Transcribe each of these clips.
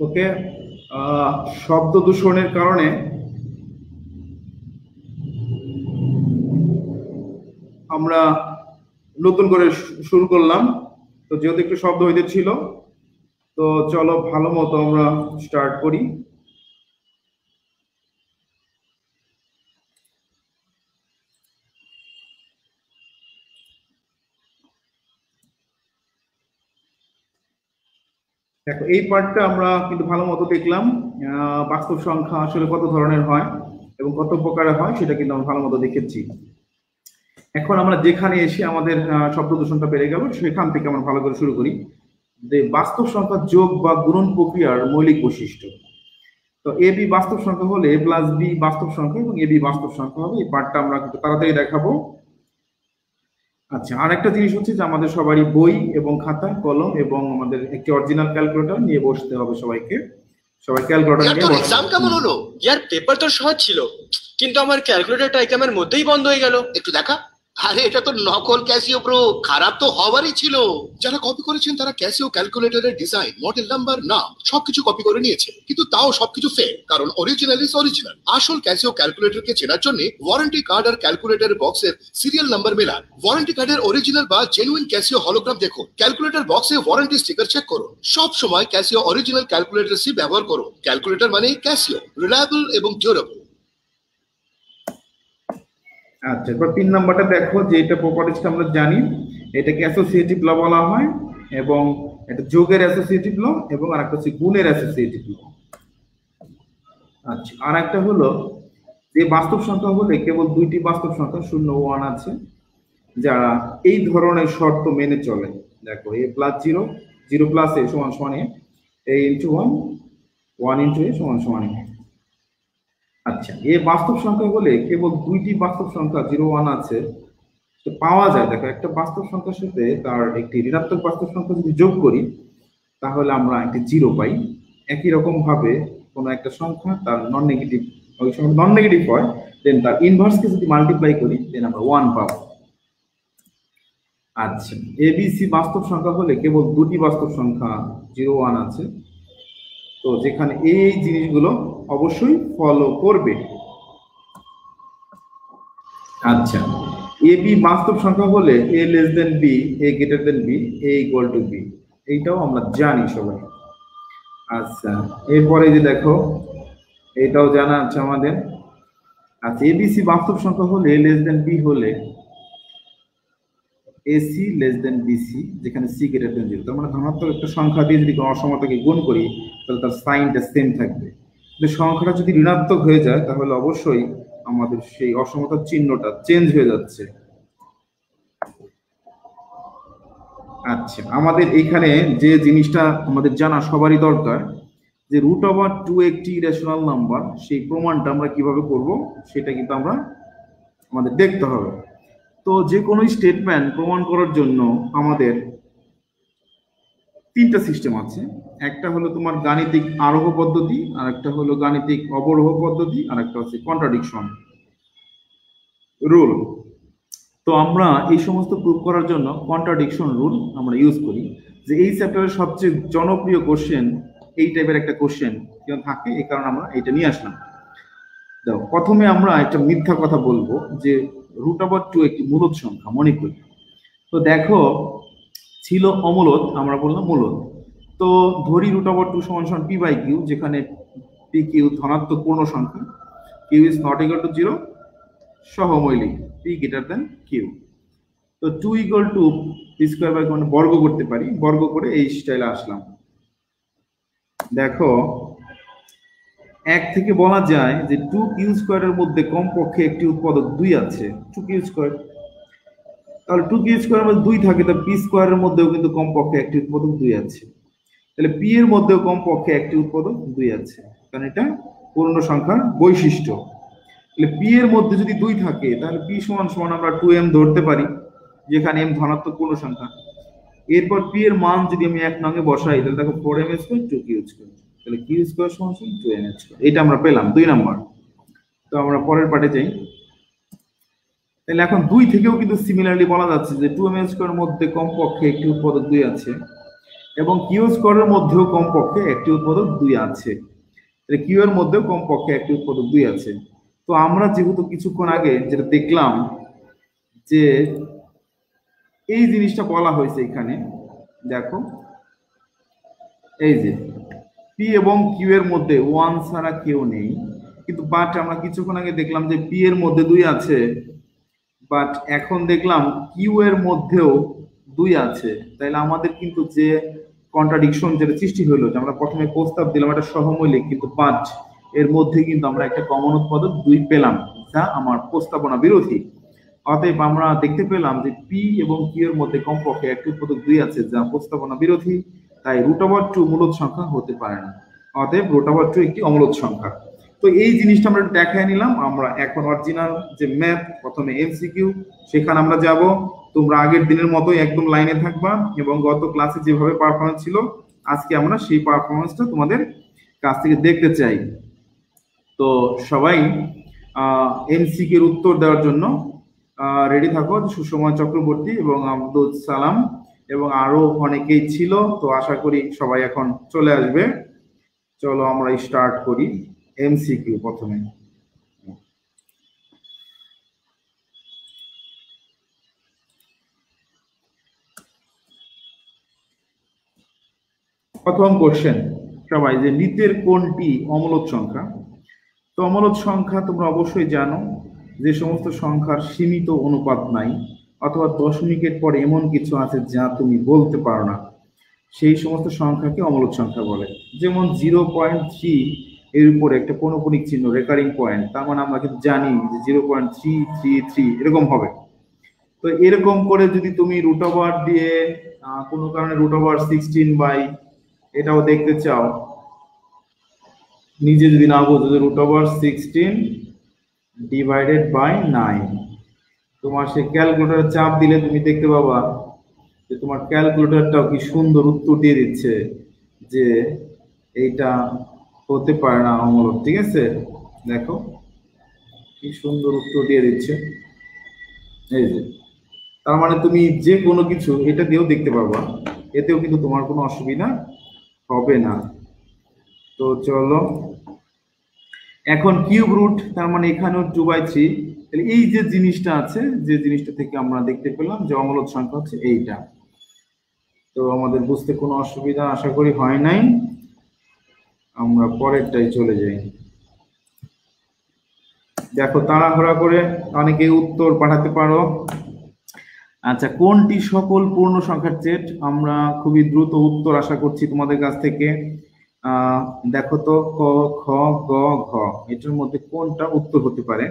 ওকে, শব্দ দূষণের কারণে আমরা নতুন করে শুরু করলাম। তো যেহেতু একটু শব্দ হইতে ছিল, তো চলো ভালো মতো আমরা স্টার্ট করি। দেখো, এই পার্টটা আমরা কিন্তু ভালো মতো দেখলাম। বাস্তব সংখ্যা আসলে কত ধরনের হয় এবং কত প্রকারের হয় সেটা কিন্তু আমরা ভালো মতো দেখেছি। এখন আমরা যেখানে এসে আমাদের শব্দ দূষণটা বেড়ে গেল, সেখান থেকে আমরা ভালো করে শুরু করি যে বাস্তব সংখ্যা যোগ বা গুণন প্রক্রিয়ার মৌলিক বৈশিষ্ট্য। তো এ বি বাস্তব সংখ্যা হলে এ প্লাস বি বাস্তব সংখ্যা এবং এ বি বাস্তব সংখ্যা হবে। এই পার্টটা আমরা কিন্তু তাড়াতাড়ি দেখাবো। আচ্ছা, আর একটা জিনিস হচ্ছে যে আমাদের সবারই বই এবং খাতা কলম এবং আমাদের একটি অরিজিনাল ক্যালকুলেটর নিয়ে বসতে হবে সবাইকে। সবাই ক্যালকুলেটর নিয়ে বসে। এক্সাম কেমন হলো? ইয়ার পেপার তো সহজ ছিল, কিন্তু আমার ক্যালকুলেটরটা এক্সামের মধ্যেই বন্ধ হয়ে গেল। একটু দেখা। আরে এটা তো নকল ক্যাসিও প্রো, খারাপ তো হওয়ারই ছিল। যারা কপি করেছেন তারা ক্যাসিও ক্যালকুলেটরের ডিজাইন, মডেল নাম্বার, নাম সবকিছু কপি করে নিয়েছে, কিন্তু তাও সবকিছু ফেক, কারণ অরিজিনাল ইজ অরিজিনাল। আসল ক্যাসিও ক্যালকুলেটরকে চেনার জন্য ওয়ারেন্টি কার্ড আর ক্যালকুলেটর বক্সের সিরিয়াল নাম্বার মেলান। ওয়ারেন্টি কার্ডের অরিজিনাল বা জেনুইন ক্যাসিও হলোগ্রাম দেখুন। ক্যালকুলেটর বক্সে ওয়ারেন্টি স্টিকার চেক করুন। সব সময় ক্যাসিও অরিজিনাল ক্যালকুলেটর সি ব্যবহার করুন। ক্যালকুলেটর মানে ক্যাসিও, রিলায়েবল এবং ডিউরেবল। আচ্ছা, এবার 3 নাম্বারটা দেখো, যে এটা প্রপার্টিজটা আমরা জানি, এটাকে অ্যাসোসিয়েটিভ ল বলা হয় এবং এটা যোগের অ্যাসোসিয়েটিভ ল এবং আরেকটা হচ্ছে গুণের অ্যাসোসিয়েটিভ ল। আচ্ছা, আর একটা হলো যে বাস্তব সংখ্যা হলে কেবল দুইটি বাস্তব সংখ্যা 0 ও 1 আছে, যারা এই ধরনের শর্ত মেনে চলে। দেখো, a প্লাস 0, 0 প্লাস a সমান সমান a ইন্টু 1, 1 ইন্টু a সমান সমান a। আচ্ছা, এ বাস্তব সংখ্যা হলে কেবল দুইটি বাস্তব সংখ্যা 0 1 আছে পাওয়া যায়। দেখো, একটা বাস্তব সংখ্যার সাথে তার একটি ঋণাত্মক বাস্তব সংখ্যা যদি যোগ করি তাহলে আমরা একটি 0 পাই। একই রকম ভাবে কোনো একটা সংখ্যা তার নন নেগেটিভ, ওই সংখ্যা নন নেগেটিভ হয়, দেন তার ইনভার্সকে যদি মাল্টিপ্লাই করি দেন আমরা 1 পাবো। আচ্ছা, এবিসি বাস্তব সংখ্যা হলে কেবল দুটি বাস্তব সংখ্যা 0 1 আছে, তো যেখানে এই জিনিসগুলো অবশ্যই ফলো করবে। আচ্ছা, এ বি বাস্তব সংখ্যা হলে A less than B, A greater than B, A equal to B, এইটাও আমরা জানি সবাই। আচ্ছা, এরপরে যে দেখো, এটাও জানা আছে আমাদের। আচ্ছা, এবিসি বাস্তব সংখ্যা হলে এ লেস দেন বি হলে এসি লেস দেন বিসি, যেখানে সি গ্রেটার দেন 0। তার মানে ধনাত্মক একটা সংখ্যা দিয়ে যদি কোনো অসমতাকে গুণ করি তাহলে তার সাইনটা সেম থাকবে, কিন্তু সংখ্যাটা যদি ঋণাত্মক হয়ে যায় তাহলে অবশ্যই আমাদের সেই অসমতার চিহ্নটা চেঞ্জ হয়ে যাচ্ছে। আচ্ছা, আমাদের এখানে যে জিনিসটা আমাদের জানা সবারই দরকার, যে রুট ওভার 2 একটি ইরেশনাল নাম্বার, সেই প্রমাণটা আমরা কিভাবে করব সেটা কিন্তু আমরা আমাদের দেখতে হবে। তো যে কোনো স্টেটমেন্ট প্রমাণ করার জন্য আমাদের 3টা সিস্টেম আছে। একটা হলো তোমার গাণিতিক আরোহ পদ্ধতি, আর একটা হলো গাণিতিক অবরোহ পদ্ধতি, আর একটা হচ্ছে কন্ট্রাডিকশন রুল। তো আমরা এই সমস্ত প্রুভ করার জন্য কন্ট্রাডিকশন রুল আমরা ইউজ করি। যে এই চ্যাপ্টারের সবচেয়ে জনপ্রিয় কোশ্চেন এই টাইপের একটা কোশ্চেন কেন থাকে, এই কারণে আমরা এটা নিয়ে আসলাম। দেখো, প্রথমে আমরা একটা মিথ্যা কথা বলবো যে রুট ওভার 2 একটি মূলদ সংখ্যা মনে করি। তো দেখো, ছিল অমূলদ, আমরা বললাম মূলদ। তো ধরি রুট ওভার 2 সমান সমান পি বাই কিউ, যেখানে পি কিউ ধনাত্মক পূর্ণ সংখ্যা, Q is not equal to 0, সহমৌলিক, পি গ্রেটার দেন কিউ। তো 2 equal to P square by মানে বর্গ করতে পারি, বর্গ করে এই স্টাইলে আসলাম। দেখো, এক থেকে বলা যায় যে 2 কিউ স্কয়ারের মধ্যে কমপক্ষে একটি উৎপাদক 2 আছে, 2 কিউ স্কয়ার। তাহলে 2 কিউ স্কয়ারের মধ্যে 2 থাকে, তাহলে পি স্কয়ারের মধ্যেও কিন্তু কমপক্ষে একটি উৎপাদক 2 আছে। তাহলে পি এর মধ্যেও কমপক্ষে একটি উৎপাদক 2 আছে, কারণ এটা পূর্ণ সংখ্যার বৈশিষ্ট্য। তাহলে পি এর মধ্যে যদি 2 থাকে তাহলে পি সমান সমান আমরা 2m ধরতে পারি, যেখানে m ধনাত্মক পূর্ণ সংখ্যা। এরপর পি এর মান যদি আমি 1 নং এ বসাই তাহলে দেখো 4m স্কয়ার 2 কিউ স্কয়ার, তাহলে কিউ স্কয়ার সমান 2m স্কয়ার। এটা আমরা পেলাম 2 নাম্বার। তো আমরা পরের পার্টে যাই। তাহলে এখন 2 থেকেও কিন্তু সিমিলারলি বলা যাচ্ছে যে 2m স্কয়ারের মধ্যে কমপক্ষে একটি উৎপাদক 2 আছে। এবং কিউ স্কোয়ারের মধ্যেও কমপক্ষে একটি উৎপাদক 2 আছে। কিউ এর মধ্যেও কমপক্ষে একটি উৎপাদক 2 আছে। তো আমরা যেহেতু কিছুক্ষণ আগে যেটা দেখলাম যে এই জিনিসটা বলা হয়েছে এখানে, দেখো এই যে পি এবং কিউ এর মধ্যে 1 ছাড়া কেউ নেই, কিন্তু বাট আমরা কিছুক্ষণ আগে দেখলাম যে পি এর মধ্যে 2 আছে, বাট এখন দেখলাম কিউ এর মধ্যেও 2 আছে। তাইলে আমাদের কিন্তু যে কন্ট্রাডিকশন যেটা সৃষ্টি হলো, যে আমরা প্রথমে প্রস্তাব দিলাম এটা সহমৌলিক, কিন্তু বাট এর মধ্যে কিন্তু আমরা একটা কমন উৎপাদক 2 পেলাম, যা আমার প্রস্তাবনা বিরোধী। অতএব আমরা দেখতে পেলাম যে পি এবং কিউ এর মধ্যে কমপক্ষে একটি উৎপাদক 2 আছে, যা প্রস্তাবনা বিরোধী। তাই √2 মূলদ সংখ্যা হতে পারে না। অতএব √2 একটি অমূলদ সংখ্যা। তো এই জিনিসটা আমরা দেখায় নিলাম। আমরা এখন অরিজিনাল যে ম্যাথ, প্রথমে এমসিকিউ, সেখানে আমরা যাব। তোমরা আগের দিনের মতোই একদম লাইনে থাকবা এবং গত ক্লাসে যেভাবে পারফরমেন্স ছিল, আজকে আমরা সেই পারফরমেন্সটা তোমাদের কাছ থেকে দেখতে চাই। তো সবাই এমসিকিউর উত্তর দেওয়ার জন্য রেডি থাকো। সুষমা চক্রবর্তী এবং আব্দুল সালাম এবং আরো অনেকেই ছিল। তো আশা করি সবাই এখন চলে আসবে। চলো আমরা স্টার্ট করি এমসিকিউ। প্রথমে প্রথম কোশ্চেন, সবাই যে নিচের কোনটি অমূলদ সংখ্যা? তো অমূলদ সংখ্যা তোমরা অবশ্যই জানো, যে সমস্ত সংখ্যার সীমিত অনুপাত নাই অথবা দশমিকের পরে এমন কিছু আছে যা তুমি বলতে পারো না, সেই সমস্ত সংখ্যাকে অমূলদ সংখ্যা বলে। যেমন 0.3 এর উপরে একটা পৌনঃপুনিক চিহ্ন, রেকারিং পয়েন্ট, তার মানে আমরা কিন্তু জানি যে 0.333 এরকম হবে। তো এরকম করে যদি তুমি √ওভার দিয়ে কোনো কারণে √16 এটাও দেখতে চাও, নিজে যদি না বোঝো, √16 ডিভাইডেড বাই 9, তোমার সে ক্যালকুলেটর চাপ দিলে তুমি দেখতে পাবা যে তোমার ক্যালকুলেটরটাও কি সুন্দর উত্তর দিয়ে দিচ্ছে যে এইটা হতে পারে না অমূলদ। ঠিক আছে, দেখো কি সুন্দর উত্তর দিয়ে দিচ্ছে। এই যে, তার মানে তুমি যে কোনো কিছু এটা দিয়েও দেখতে পারবা, এতেও কিন্তু তোমার কোনো অসুবিধা হবে না। তো চলো এখন কিউব রুট, তার মানে এখানেও 2/3। তাহলে এই যে জিনিসটা আছে, যে জিনিসটা থেকে আমরা দেখতে পেলাম যে অমূলদ সংখ্যা হচ্ছে এইটা। তো আমাদের বুঝতে কোনো অসুবিধা আশা করি হয় নাই। আমরা পরেরটাই চলে যাই। দেখো তাড়াহুড়া করে অনেকে উত্তর পাঠাতে পারো। আচ্ছা, কোনটি সকল পূর্ণ সংখ্যার সেট? আমরা খুবই দ্রুত উত্তর আশা করছি তোমাদের কাছ থেকে। দেখো তো ক, খ, গ, ঘ, এটার মধ্যে কোনটা উত্তর হতে পারে?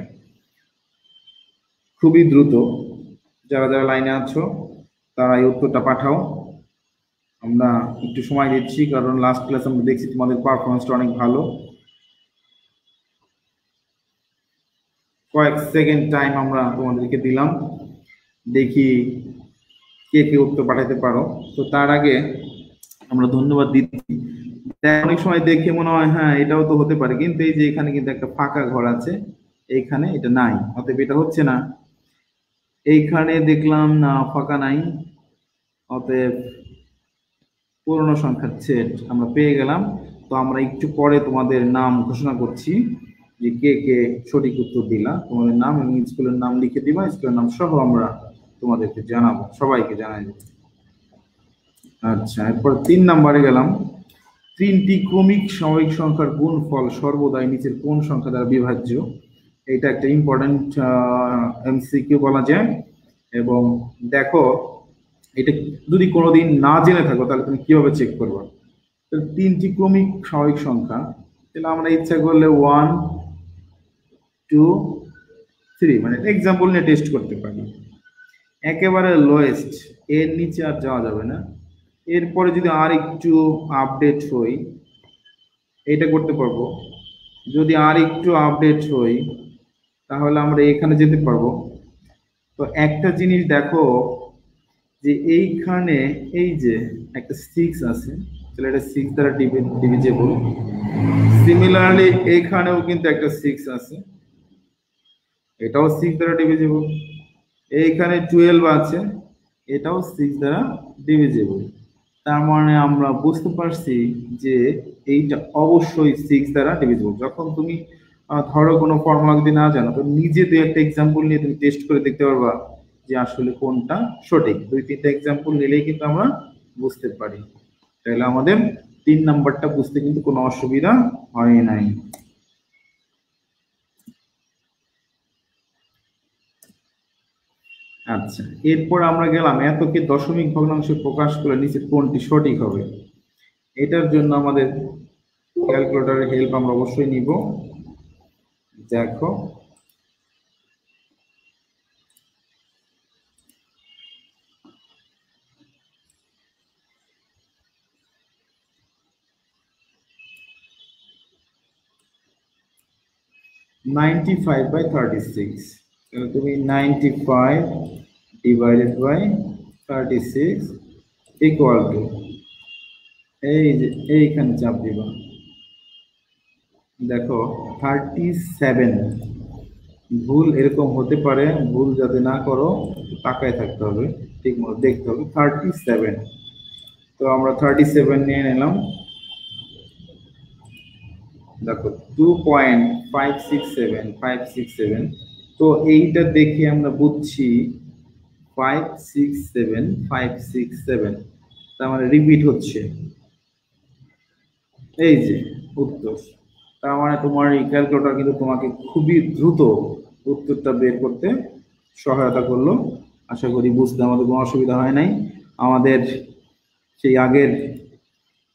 খুবই দ্রুত যারা যারা লাইনে আছো তারা এই উত্তরটা পাঠাও। আমরা একটু সময় দিচ্ছি, কারণ লাস্ট ক্লাস আমরা দেখছি তোমাদের পারফরমেন্সটা অনেক ভালো। কয়েক সেকেন্ড টাইম আমরা তোমাদেরকে দিলাম, দেখি কে কে উত্তর পাঠাতে পারো। তো তার আগে আমরা ধন্যবাদ দিচ্ছি। অনেক সময় দেখে মনে হয় হ্যাঁ এটাও তো হতে পারে, কিন্তু এই যে এখানে কিন্তু একটা ফাঁকা ঘর আছে, এইখানে এটা নাই, অতএব এটা হচ্ছে না। এইখানে দেখলাম না, ফাঁকা নাই, অতএব পূর্ণ সংখ্যার সেট আমরা পেয়ে গেলাম। তো আমরা একটু পরে তোমাদের নাম ঘোষণা করছি যে কে কে সঠিক উত্তর দিলা। তোমাদের নাম এবং স্কুলের নাম লিখে দিবা, স্কুলের নাম সহ আমরা তোমাদেরকে জানাবো, সবাইকে জানাই দেবো। আচ্ছা, এরপর 3 নম্বরে গেলাম। 3টি ক্রমিক স্বাভাবিক সংখ্যার গুণফল সর্বদাই নিচের কোন সংখ্যা দ্বারা বিভাজ্য? এটা একটা ইম্পর্টেন্ট এমসিকিউ বলা যায়। এবং দেখো এটা যদি কোনোদিন না জেনে থাকো তাহলে তুমি কিভাবে চেক করবে? 3টি ক্রমিক স্বাভাবিক সংখ্যা, তাহলে আমরা ইচ্ছা করলে 1, 2, 3 মানে এক্সাম্পল নিয়ে টেস্ট করতে পারি। একেবারে লোয়েস্ট, এর নিচে আর যাওয়া যাবে না। এরপরে যদি আর একটু আপডেট হই, এটা করতে পারবো। যদি আর একটু আপডেট হই তাহলে আমরা এখানে যেতে পারবো। তো একটা জিনিস দেখো যে এইখানে এই যে একটা 6 আছে, তাহলে এটা 6 দ্বারা ডিভিজেবল। সিমিলারলি এইখানেও কিন্তু একটা 6 আছে, এটাও 6 দ্বারা ডিভিজেবল। এইখানে 12 আছে, এটাও 6 দ্বারা ডিভিজেবল। তার মানে আমরা বুঝতে পারছি যে এইটা অবশ্যই 6 দ্বারা ডিভিজিবল। যখন তুমি ধরো কোনো ফর্মুলা যদি না জানো, তো নিজে দুই একটা এক্সাম্পল নিয়ে তুমি টেস্ট করে দেখতে পারবা যে আসলে কোনটা সঠিক। 2-3টা এক্সাম্পল নিলেই কিন্তু আমরা বুঝতে পারি। তাহলে আমাদের 3 নাম্বারটা বুঝতে কিন্তু কোনো অসুবিধা হয় নাই। আচ্ছা, এরপর আমরা গেলাম এতকে দশমিক ভগ্নাংশে প্রকাশ করে নিচে কোনটি সঠিক হবে। এটার জন্য আমাদের ক্যালকুলেটরের হেল্প আমরা অবশ্যই নিব। দেখো, (95/36) তাহলে তুমি 95 ডিভাইডেড বাই 36 ইকুয়াল টু, এই যে এইখানে চাপ দিবা, দেখো 37। ভুল এরকম হতে পারে, ভুল যাতে না করো তাকায় থাকতে হবে, ঠিক মতো দেখতে হবে। 37, তো আমরা 37 নিয়ে নিলাম। দেখো 2.567, তো এইটা দেখে আমরা বুঝছি 567, তার মানে রিপিট হচ্ছে। এই যে উত্তর, তার মানে তোমার এই ক্যালকুলেটর কিন্তু তোমাকে খুবই দ্রুত উত্তরটা বের করতে সহায়তা করলো। আশা করি বুঝতে আমাদের কোনো অসুবিধা হয় নাই। আমাদের সেই আগের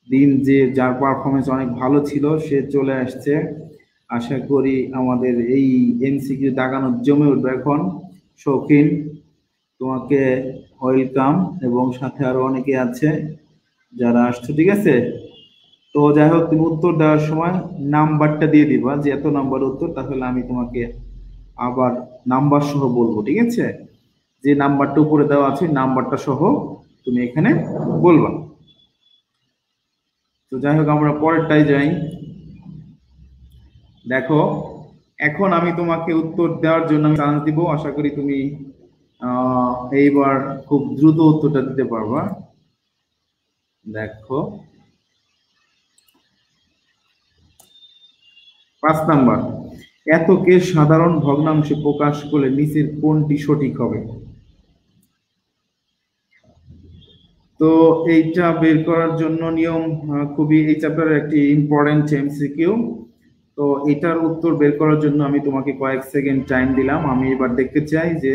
দিন যে যার পারফরমেন্স অনেক ভালো ছিল সে চলে আসছে। আশা করি আমাদের এই এমসিকিউ দাগানো জমে উঠবে এখন। শৌখিন, তোমাকে ওয়েলকাম, এবং সাথে আরো অনেকে আছে যারা আসছে, ঠিক আছে? তো যাই হোক, তুমি উত্তর দেওয়ার সময় নাম্বারটা দিয়ে দিবা যে এত নাম্বার উত্তর, তাহলে আমি তোমাকে আবার নাম্বার সহ বলবো, ঠিক আছে? যে নাম্বারটা উপরে দেওয়া আছে নাম্বারটা সহ তুমি এখানে বলবা। তো যাই হোক, আমরা পরেরটাই যাই। দেখো, এখন আমি তোমাকে উত্তর দেওয়ার জন্য আমি চান্স দিব। আশা করি তুমি এইবার খুব দ্রুত উত্তরটা দিতে পারবা। দেখো 5 নাম্বার, এতকে সাধারণ ভগ্নাংশে প্রকাশ করলে নিচের কোনটি সঠিক হবে? তো এইটা বের করার জন্য নিয়ম খুবই, এই চ্যাপ্টারের একটি ইম্পর্টেন্ট এমসিকিউ। তো এটার উত্তর বের করার জন্য আমি তোমাকে কয়েক সেকেন্ড টাইম দিলাম। আমি এবার দেখতে চাই যে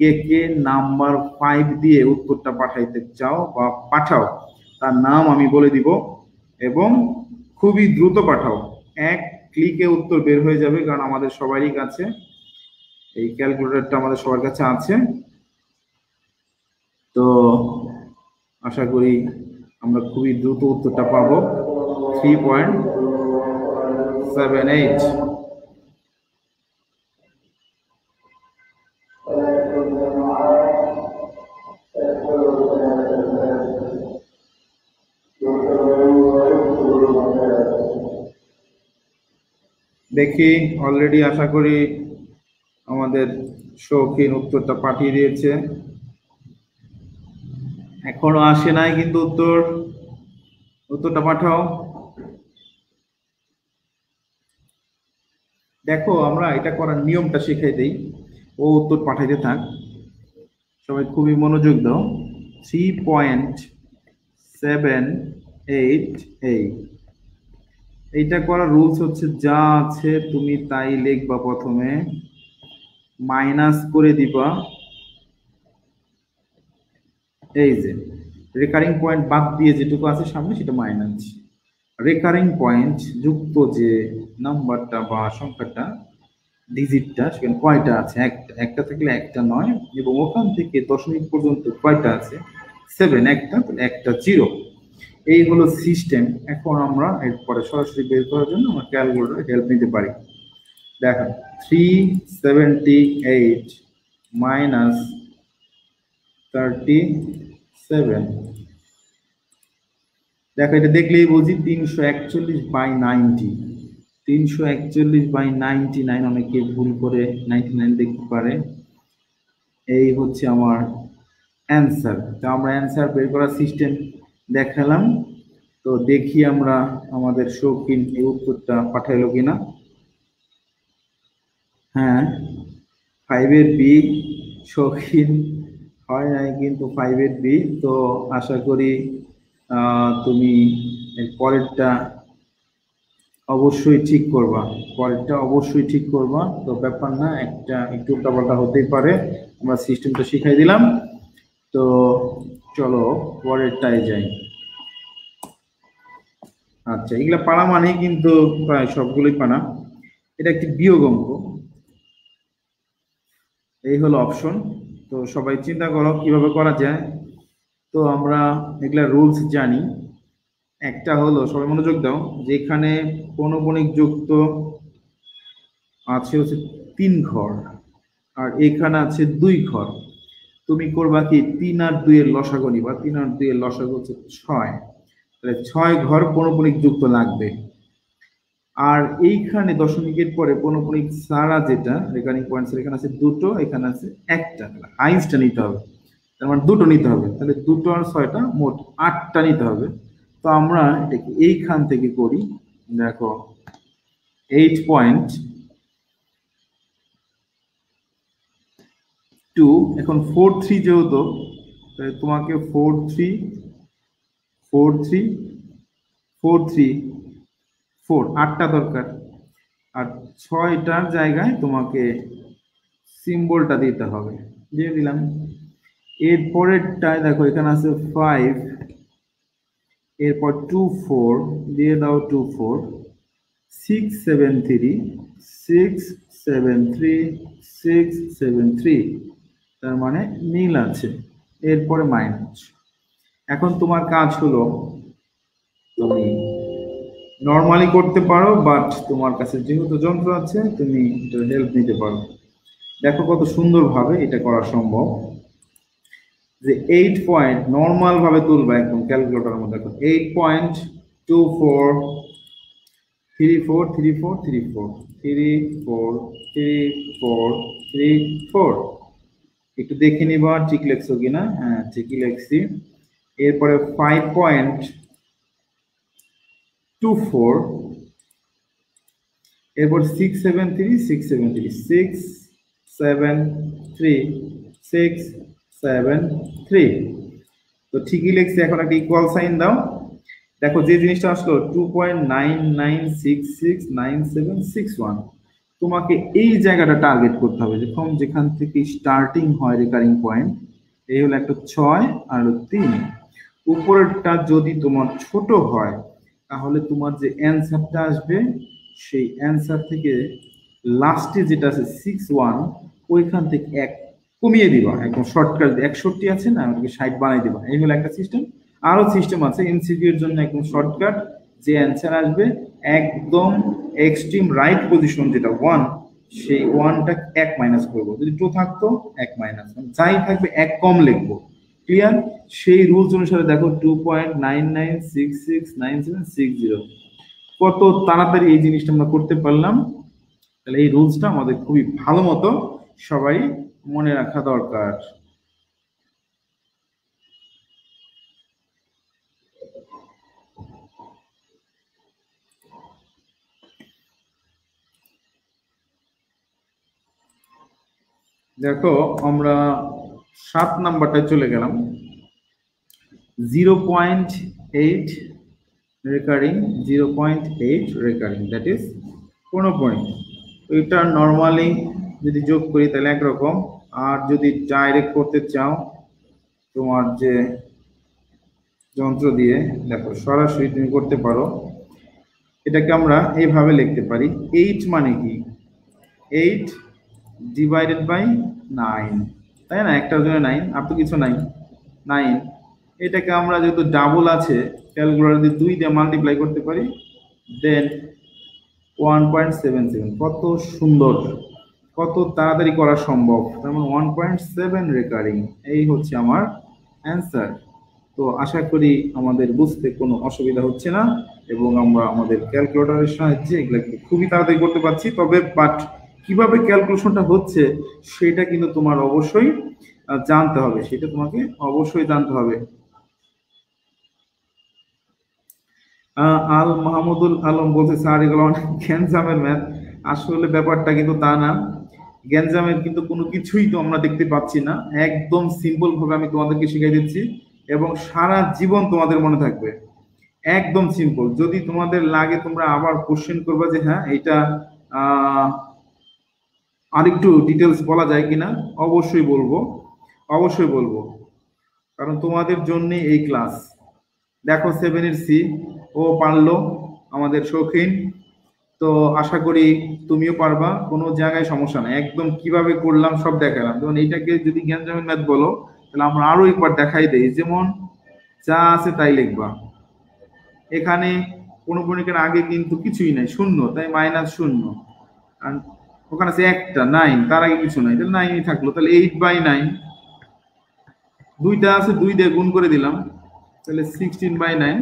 কে কে নাম্বার 5 দিয়ে উত্তরটা পাঠাইতে চাও বা পাঠাও, তার নাম আমি বলে দিব, এবং খুবই দ্রুত পাঠাও। এক ক্লিকে উত্তর বের হয়ে যাবে, কারণ আমাদের সবারই কাছে এই ক্যালকুলেটরটা আমাদের সবার কাছে আছে। তো আশা করি আমরা খুবই দ্রুত উত্তরটা পাবো। 3.78। দেখি, অলরেডি আশা করি আমাদের শৌখিন উত্তরটা পাঠিয়ে দিয়েছে। এখনো আসে নাই কিন্তু উত্তরটা পাঠাও। দেখো, আমরা এটা করার নিয়মটা শিখাই দেই, ও উত্তর পাঠাইতে থাক। সবাই খুবই মনোযোগ দাও। 3.788। এইটা করার রুলস হচ্ছে, যা আছে তুমি তাই লিখবা, প্রথমে মাইনাস করে দিবা। এই যে রেকারিং পয়েন্ট বাদ দিয়ে যেটুকু আছে সামনে সেটা মাইনাস, রেকারিং পয়েন্ট যুক্ত যে নাম্বারটা বা সংখ্যাটা, ডিজিটটা, সেখানে কয়টা আছে? একটা থাকলে একটা নয়, এবং ওখান থেকে দশমিক পর্যন্ত কয়টা আছে? 7, একটা, তাহলে একটা 0। এই হলো সিস্টেম। এখন আমরা এরপরে সরাসরি বের করার জন্য আমরা ক্যালকুলেটরের হেল্প নিতে পারি। দেখো 378 মাইনাস 37। দেখো, এটা দেখলেই বুঝি 341/90। 341/99, অনেকে ভুল করে 99 দেখতে পারে। এই হচ্ছে আমার অ্যান্সার। তো আমরা অ্যান্সার বের করার সিস্টেম দেখালাম। তো দেখি আমরা আমাদের শৌখিন এই উত্তরটা পাঠাইলো কিনা। হ্যাঁ, 5-এর বি শৌখিন হয় নাই, কিন্তু 5-এর বি। তো আশা করি তুমি এর পরেরটা অবশ্যই ঠিক করবা, পরেরটা অবশ্যই ঠিক করবা। তো ব্যাপার না, একটা একটু উল্টাপাল্টা হতেই পারে, আমরা সিস্টেমটা শিখাই দিলাম। তো চলো পরেরটায় যাই। আচ্ছা, এগুলা পারা মানে কিন্তু প্রায় সবগুলোই পানা। এটা একটি বিয়োগ অঙ্ক, এই হলো অপশন। তো সবাই চিন্তা করো কিভাবে করা যায়। তো আমরা এগুলা রুলস জানি। একটা হলো, সবাই মনোযোগ দাও, যেখানে পৌনঃপুনিক যুক্ত আছে হচ্ছে 3 ঘর, আর এখানে আছে 2 ঘর। তুমি করবা কি 3 আর 2 এর লসাগু নিবা। 3 আর 2 এর লসাগু হচ্ছে 6, তাহলে 6 ঘর পৌনঃপুনিক যুক্ত লাগবে। আর এইখানে দশমিকের পরে পৌনঃপুনিক ছাড়া যেটা রেকারিং পয়েন্ট, এখানে আছে 2টো, এখানে আছে 1টা, হাইস্টটা নিতে হবে, তার মানে 2টো নিতে হবে। তাহলে 2টো আর 6টা মোট 8টা নিতে হবে। তো আমরা এটাকে এইখান থেকে করি। দেখো 8.2, এখন 4-3 যেহেতু, তোমাকে 4-3 4-3 4-3 4 8টা দরকার। আর 6টার জায়গায় তোমাকে সিম্বলটা দিতে হবে, দিয়ে দিলাম। এর পরেরটায় দেখো এখানে আছে 5, এরপর 2 4 দিয়ে দাও, 2 4 6 7 3 6 7 3 6 7 3, তার মানে মিল আছে। এরপরে মাইনাস। এখন তোমার কাজ হলো, তুমি নরমালি করতে পারো, বাট তোমার কাছে যেহেতু যন্ত্র আছে তুমি এটার হেল্প নিতে পারো। দেখো কত সুন্দরভাবে এটা করা সম্ভব। যে 8 পয়েন্ট নরমাল ভাবে তুলবা একদম ক্যালকুলেটরের মধ্যে। দেখো 8.24 34 34 34 34 34 34, একটু দেখে নিবা ঠিক লেখছো কিনা। হ্যাঁ, ঠিকই লেখছি। এরপরে 5.24, এরপর 6 7 3 6 7 3 6 7 3 6 7 3। তো ঠিকই লিখছি। এখন একটা ইকুয়াল সাইন দাও। দেখো যে জিনিসটা আসলো 2.99669761, তোমাকে এই জায়গাটা টার্গেট করতে হবে, যেখান থেকে স্টার্টিং হয় রেকারিং পয়েন্ট। এই হলো একটা 6 আর 3। উপরেরটা যদি তোমার ছোট হয়, তাহলে তোমার যে অ্যান্সারটা আসবে সেই অ্যান্সার থেকে লাস্টে যেটা আছে 61, ওইখান থেকে 1 কমিয়ে দিবা। একদম শর্টকাট 61 আছে না, ওটাকে 60 বানাই দিবা। এই হলো একটা সিস্টেম। আরো সিস্টেম আছে এমসিকিউ এর জন্য, একদম শর্টকাট। যে অ্যান্সার আসবে একদম এক্সট্রিম রাইট পজিশন যেটা 1, সেই 1টা 1 মাইনাস করবো। যদি 2 থাকতো 1 মাইনাস, যাই থাকবে 1 কম লিখবো। ক্লিয়ার? সেই রুলস অনুসারে দেখো 2.99669760, কত তাড়াতাড়ি এই জিনিসটা আমরা করতে পারলাম। তাহলে এই রুলসটা আমাদের খুবই ভালো মতো সবাই মনে রাখা দরকার। দেখো আমরা 7 নাম্বারটায় চলে গেলাম। 0.8 recurring, 0.8 recurring, that is 15 point. এটা নর্মালি যদি যোগ করি তাহলে একরকম, আর যদি ডাইরেক্ট করতে চাও তোমার যে যন্ত্র দিয়ে, দেখো সরাসরি তুমি করতে পারো। এটাকে আমরা এইভাবে লিখতে পারি। 8 মানে কি? 8 ডিভাইডেড বাই 9, তাই না? একটার জন্য 9, আর তো কিছু নাই, 9। এটাকে আমরা যেহেতু ডাবল আছে, ক্যালকুলেটর দিয়ে 2 দিয়ে মাল্টিপ্লাই করতে পারি, দেন 1.77। কত সুন্দর, কত তাড়াতাড়ি করা সম্ভব। তার মানে 1.7 রেকারিং, এই হচ্ছে আমার অ্যান্সার। তো আশা করি আমাদের বুঝতে কোনো অসুবিধা হচ্ছে না, এবং আমরা আমাদের ক্যালকুলেটরের সাহায্যে এগুলোকে খুবই তাড়াতাড়ি করতে পারছি। তবে বাট কিভাবে ক্যালকুলেশনটা হচ্ছে সেটা কিন্তু তোমার অবশ্যই জানতে হবে, সেটা তোমাকে অবশ্যই জানতে হবে। আল মাহমুদুল আলম বলছে স্যার এগুলো অনেক গ্যাঞ্জামের ম্যাথ। আসলে ব্যাপারটা কিন্তু তা না, গ্যাঞ্জামের কিন্তু কোনো কিছুই তো আমরা দেখতে পাচ্ছি না, একদম সিম্পল ভাবে আমি তোমাদেরকে শিখিয়ে দিচ্ছি এবং সারা জীবন তোমাদের মনে থাকবে, একদম সিম্পল। যদি তোমাদের লাগে তোমরা আবার কোশ্চেন করবে যে হ্যাঁ এটা আরেকটু ডিটেলস বলা যায় কিনা, অবশ্যই বলবো, অবশ্যই বলবো, কারণ তোমাদের জন্য এই ক্লাস। দেখো 7 এর সি ও পারলো, আমাদের শৌখিন। তো আশা করি তুমিও পারবা, কোনো জায়গায় সমস্যা নাই, একদম কিভাবে করলাম সব দেখালাম। যেমন এইটাকে যদি গ্যাঞ্জামের ম্যাথ বলো তাহলে আমরা আরো একবার দেখাই দেই, যেমন যা আছে তাই লিখবা। এখানে কোনো পরিণামের আগে কিন্তু কিছুই নাই, শূন্য, তাই -0। আর ওখানে আছে একটা 9, তার আগে কিছু নাই, তাহলে 9ই থাকলো। তাহলে 8/9, দুইটা আছে 2 দিয়ে গুণ করে দিলাম, তাহলে 16/9,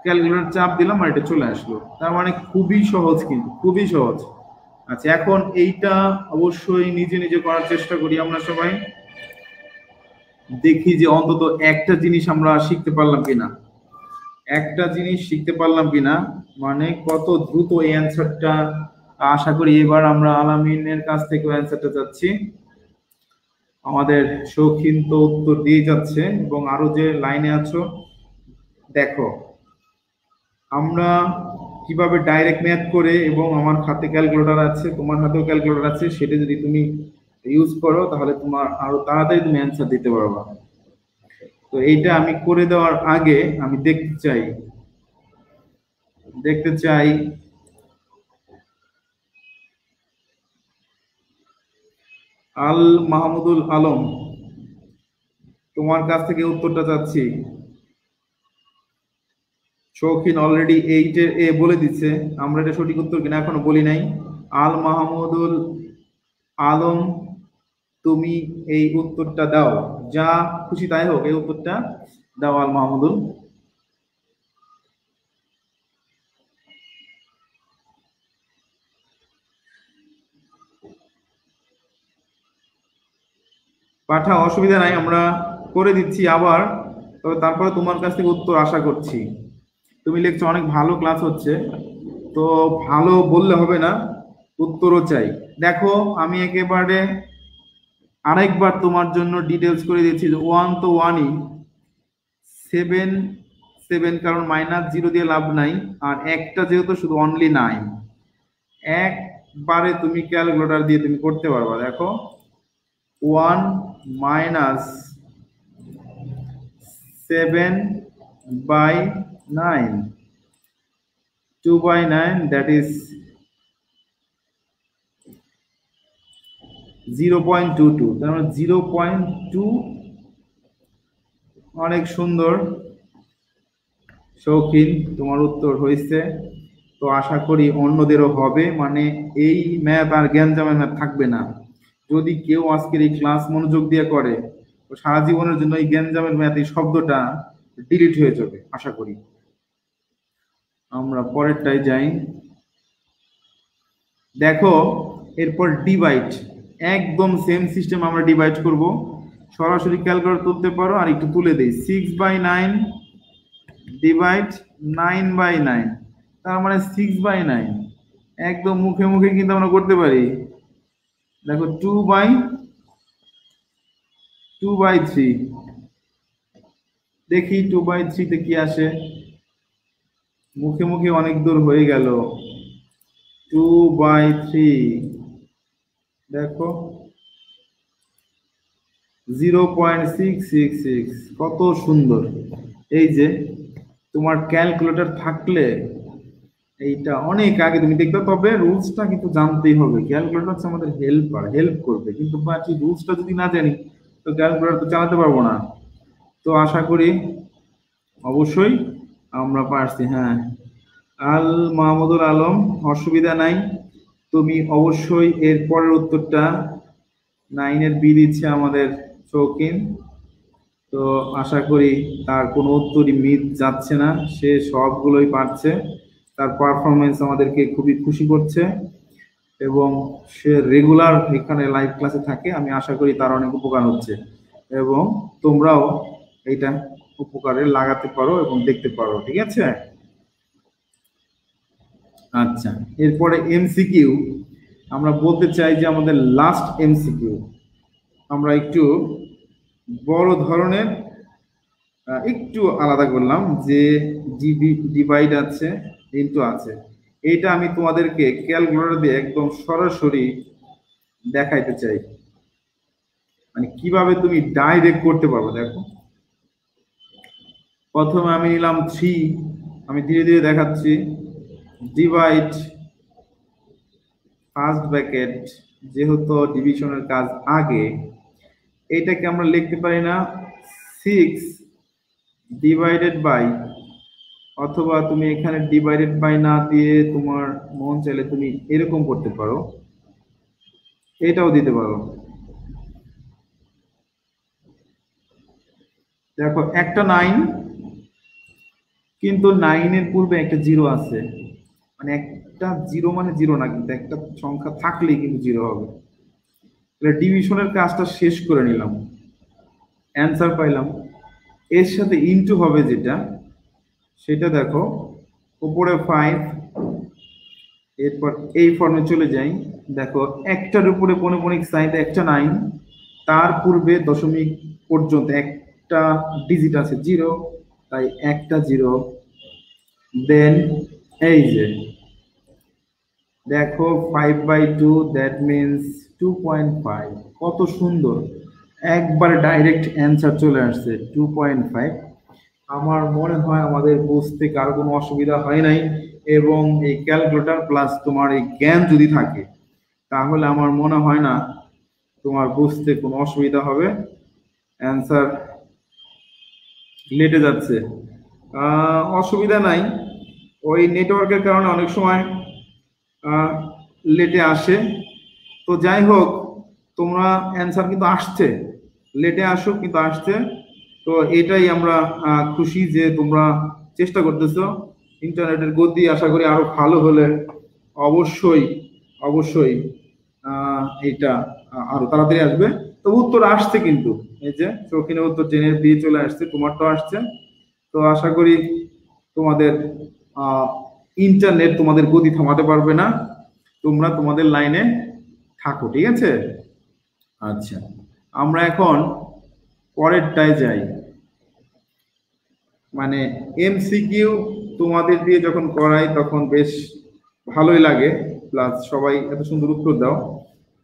ক্যালকুলেটর চাপ দিলাম আর এটা চলে আসলো। তার মানে খুবই সহজ, কিন্তু খুবই সহজ। আচ্ছা, এখন এইটা অবশ্যই নিজে নিজে করার চেষ্টা করি আমরা সবাই, দেখি যে অন্তত একটা জিনিস আমরা শিখতে পারলাম কিনা, একটা জিনিস শিখতে পারলাম কিনা, মানে কত দ্রুত এই অ্যান্সারটা। আশা করি এবার আমরা আলামিনের কাছ থেকে অ্যান্সারটা চাচ্ছি। আমাদের শৌখিন তো উত্তর দিয়ে যাচ্ছে এবং আরো যে লাইনে আছো দেখো আমরা কিভাবে ডাইরেক্ট ম্যাথ করে, এবং আমার হাতে ক্যালকুলেটর আছে, তোমার হাতেও ক্যালকুলেটর আছে, সেটা যদি তুমি ইউজ করো তাহলে তোমার আরো তাড়াতাড়ি তুমি অ্যান্সার দিতে পারবা। তো এইটা আমি করে দেওয়ার আগে আমি দেখতে চাই আল মাহমুদুল আলম, তোমার কাছ থেকে উত্তরটা চাচ্ছি। শৌখিন অলরেডি 8-এর এ বলে দিচ্ছে, আমরা এটা সঠিক উত্তর কিনা এখনো বলি নাই। আল মাহমুদুল আলম, তুমি এই উত্তরটা দাও, যা খুশি তাই হোক, এই উত্তরটা দাও আল মাহমুদুল। পাঠা, অসুবিধা নাই, আমরা করে দিচ্ছি আবার, তবে তারপরে তোমার কাছ থেকে উত্তর আশা করছি। তুমি লিখছো অনেক ভালো ক্লাস হচ্ছে, তো ভালো বললে হবে না, উত্তরও চাই। দেখো আমি একেবারে আরেকবার তোমার জন্য ডিটেলস করে দিচ্ছি যে 1 তো 1ই, 7 কারণ -0 দিয়ে লাভ নাই, আর একটা যেহেতু শুধু অনলি 9, একবারে তুমি ক্যালকুলেটর দিয়ে তুমি করতে পারবা। দেখো 1 - 7/9, 2/9, that is 0.22, তার মানে 0.2। অনেক সুন্দর শৌখিন, তোমার উত্তর হয়েছে। তো আশা করি অন্যদেরও হবে, মানে এই ম্যাথ আর গ্যাঞ্জামের ম্যাথ থাকবে না। যদি কেউ আজকের এই ক্লাস মনোযোগ দিয়ে করে তো সারা জীবনের জন্য এই গ্যাঞ্জামের ম্যাথ এই শব্দটা ডিলিট হয়ে যাবে আশা করি। আমরা পরেরটাই যাই। দেখো এরপর ডিভাইড, একদম সেম সিস্টেম আমরা ডিভাইড করব। সরাসরি ক্যালকুলেটর তুলতে পারো, আর একটু তুলে দেই। 6/9 ডিভাইড 9/9, তার মানে 6/9, একদম মুখে মুখে কিন্তু আমরা করতে পারি। দেখো 2/3, দেখি 2/3 তে কি আসে। মুখে মুখে অনেক দূর হয়ে গেল। 2/3, দেখো 0.666, কত সুন্দর। এই যে তোমার ক্যালকুলেটর থাকলে এইটা অনেক আগে তুমি দেখবে, তবে রুলসটা কিন্তু জানতেই হবে। ক্যালকুলেটর হচ্ছে আমাদের হেল্প করবে, কিন্তু বাকি রুলসটা যদি না জানি তো ক্যালকুলেটর তো চালাতে পারবো না। তো আশা করি অবশ্যই আমরা পারছি। হ্যাঁ, আল মাহমুদুল আলম, অসুবিধা নাই, তুমি অবশ্যই এর পরের উত্তরটা 9-এর বি দিচ্ছে আমাদের শৌখিন। তো আশা করি তার কোনো উত্তরই মিস যাচ্ছে না, সে সবগুলোই পারছে। তার পারফরমেন্স আমাদেরকে খুবই খুশি করছে এবং সে রেগুলার এখানে লাইভ ক্লাসে থাকে। আমি আশা করি তার অনেক উপকার হচ্ছে এবং তোমরাও এইটা উপকারে লাগাতে পারো এবং দেখতে পারো। ঠিক আছে? আচ্ছা, এরপরে এমসিকিউ। আমরা বলতে চাই যে আমাদের লাস্ট এমসিকিউ আমরা একটু বড় ধরনের একটু আলাদা করলাম, যে ডিভাইড আছে, ইনটু আছে। এটা আমি তোমাদেরকে ক্যালকুলেটর দিয়ে একদম সরাসরি দেখাইতে চাই, মানে কিভাবে তুমি ডাইরেক্ট করতে পারবে। দেখো, প্রথমে আমি নিলাম 3, আমি ধীরে ধীরে দেখাচ্ছি। ডিভাইড ফার্স্ট ব্র্যাকেট, যেহেতু ডিভিশনের কাজ আগে, এটাকে আমরা লিখতে পারি না 6 ডিভাইডেড বাই, অথবা তুমি এখানে ডিভাইডেড বাই না দিয়ে তোমার মন চাইলে তুমি এরকম করতে পারো, এটাও দিতে পারো। দেখো একটা 9, কিন্তু 9 এর পূর্বে একটা 0 আছে, মানে একটা 0 মানে 0 না, কিন্তু একটা সংখ্যা থাকলেই কিন্তু 0 হবে। তাহলে ডিভিশনের কাজটা শেষ করে নিলাম, অ্যান্সার পাইলাম। এর সাথে ইনটু হবে যেটা, সেটা দেখো উপরে 5, এরপর এই ফর্মে চলে যাই। দেখো একটার উপরে পৌনঃপুনিক সাইন একটা 9, তার পূর্বে দশমিক পর্যন্ত একটা ডিজিট আছে 0, তাই একটা 0। দেন এই যে দেখো 5/2, দ্যাট মিনস 2.5। কত সুন্দর, একবার ডাইরেক্ট অ্যান্সার চলে আসছে 2.5। আমার মনে হয় আমাদের বুঝতে কারো কোনো অসুবিধা হয় নাই, এবং এই ক্যালকুলেটর প্লাস তোমার এই জ্ঞান যদি থাকে, তাহলে আমার মনে হয় না তোমার বুঝতে কোনো অসুবিধা হবে। অ্যান্সার লেটে যাচ্ছে, অসুবিধা নাই, ওই নেটওয়ার্কের কারণে অনেক সময় লেটে আসে। তো যাই হোক, তোমরা অ্যান্সার কিন্তু আসছে, লেটে আসুক কিন্তু আসছে। তো এটাই আমরা খুশি যে তোমরা চেষ্টা করতেছো। ইন্টারনেটের গতি আশা করি আরো ভালো হলে অবশ্যই অবশ্যই এটা আরো তাড়াতাড়ি আসবে। তো উত্তর আসছে কিন্তু, এই যে শৌখিনের উত্তর জেনে দিয়ে চলে আসছে, তোমারটাও আসছে। তো আশা করি তোমাদের ইন্টারনেট তোমাদের গতি থামাতে পারবে না, তোমরা তোমাদের লাইনে থাকো, ঠিক আছে? আচ্ছা, আমরা এখন পরেরটায় যাই। মানে এমসিকিউ তোমাদের দিয়ে যখন করাই তখন বেশ ভালোই লাগে, প্লাস সবাই এত সুন্দর উত্তর দাও,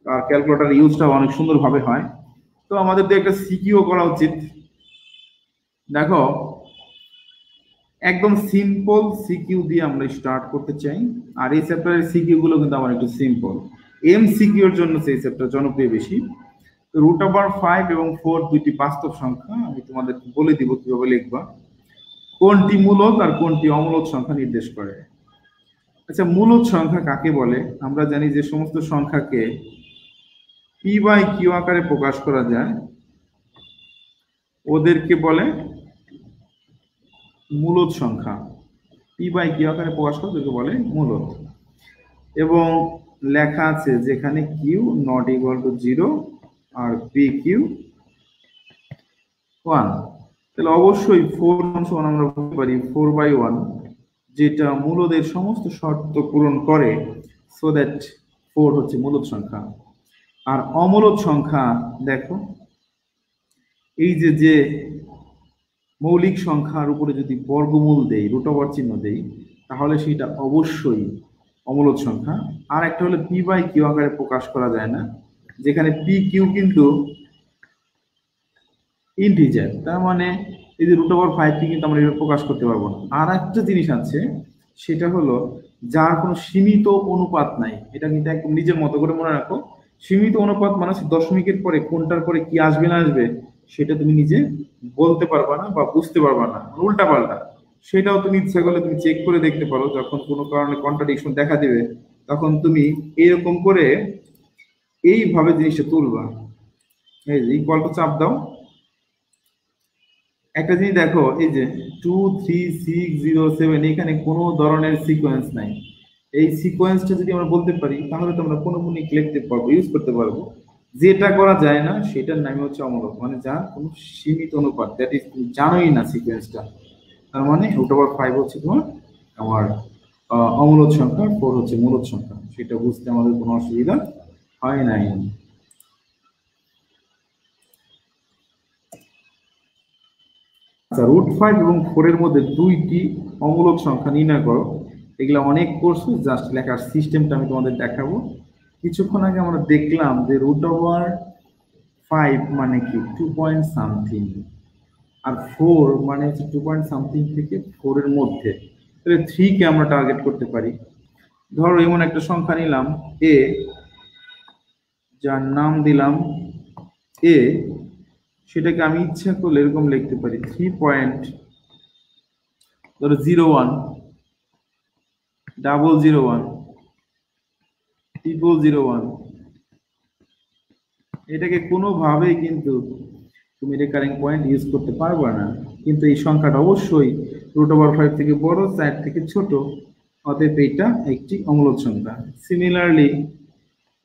আর ক্যালকুলেটর ইউজটাও অনেক সুন্দরভাবে হয়। তো আমাদের দিয়ে একটা সিকিউ করা উচিত। দেখো, একদম সিম্পল সিকিউ দিয়ে আমরা স্টার্ট করতে চাই, আর এই চ্যাপ্টারের সিকিউ গুলো কিন্তু আমার একটু সিম্পল। এমসিকিউর জন্য সেই চ্যাপ্টার জনপ্রিয় বেশি। √5 এবং 4 দুইটি বাস্তব সংখ্যা, আমি তোমাদের বলে দিব কিভাবে লিখবা। কোনটি মূলদ আর কোনটি অমূলদ সংখ্যা নির্দেশ করে। আচ্ছা, মূলদ সংখ্যা কাকে বলে? আমরা জানি যে সমস্ত সংখ্যাকে p/q আকারে প্রকাশ করা যায়, ওদেরকে বলে মূলদ সংখ্যা। p/q আকারে প্রকাশ করা ওদেরকে বলে মূলদ। এবং লেখা আছে যেখানে q ≠ 0 আর pq 1, তাহলে অবশ্যই 4 আমরা বলতে পারি 4/1, যেটা মূলদের সমস্ত শর্ত পূরণ করে, সো দ্যাট 4 হচ্ছে মূলদ সংখ্যা। আর অমূলদ সংখ্যা দেখো, এই যে মৌলিক সংখ্যার উপরে যদি বর্গমূল দেই, √ চিহ্ন দেই, তাহলে সেটা অবশ্যই অমূলদ সংখ্যা। আর একটা হলো p/q আকারে প্রকাশ করা যায় না, যেখানে pq কিন্তু ইন্টিজার, তার মানে এই যে √5 কে কিন্তু আমরা এভাবে প্রকাশ করতে পারবো না। আর একটা জিনিস আছে, সেটা হলো যার কোনো সীমিত অনুপাত নাই। এটা কিন্তু একদম নিজের মতো করে মনে রাখো। সীমিত অনুপাত মানে দশমিকের পরে কোনটার পরে কি আসবে না আসবে সেটা তুমি নিজে বলতে পারবা না বা বুঝতে পারবা না, উল্টা পাল্টা। সেটাও তুমি ইচ্ছা করলে তুমি চেক করে দেখতে পারো, যখন কোনো কারণে কন্ট্রাডিকশন দেখা দিবে, তখন তুমি এরকম করে এইভাবে জিনিসটা তুলবা। এই যে ইকুয়ালটা চাপ দাও। একটা জিনিস দেখো, এই যে 2 3 6 0 7, এখানে কোনো ধরনের সিকোয়েন্স নাই। এই সিকোয়েন্সটা যদি আমরা বলতে পারি, তাহলে তো আমরা কোনো লিখতে পারবো, ইউজ করতে পারবো। যেটা করা যায় না সেটার নাম হচ্ছে অমূলদ, মানে যার কোনো সীমিত অনুপাত, দ্যাট ইজ তুমি জানোই না সিকোয়েন্সটা। তার মানে √5 হচ্ছে তোমার আমার অমূলদ সংখ্যা, 4 হচ্ছে মূলদ সংখ্যা। সেটা বুঝতে আমাদের কোনো অসুবিধা হয় নাই। আচ্ছা, √5 এবং 4 এর মধ্যে দুইটি অমূলদ সংখ্যা নির্ণয় করো। এগুলো অনেক কোর্স, জাস্ট লেখার সিস্টেমটা আমি তোমাদের দেখাবো। কিছুক্ষণ আগে আমরা দেখলাম যে √5 মানে কি 2 পয়েন্ট সামথিং, আর 4 মানে হচ্ছে 2 পয়েন্ট সামথিং থেকে 4 এর মধ্যে। তাহলে 3 কে আমরা টার্গেট করতে পারি। ধরো এমন একটা সংখ্যা নিলাম a, যার নাম দিলাম a, সেটাকে আমি ইচ্ছা করলে এরকম লিখতে পারি 3 পয়েন্ট ধরো 01 001 001। এটাকে কোনোভাবেই কিন্তু তুমি রেকারিং পয়েন্ট ইউজ করতে পারবে না, কিন্তু এই সংখ্যাটা অবশ্যই √5 থেকে বড়, 4 থেকে ছোট, অতএব এটা একটি অমূলদ সংখ্যা। সিমিলারলি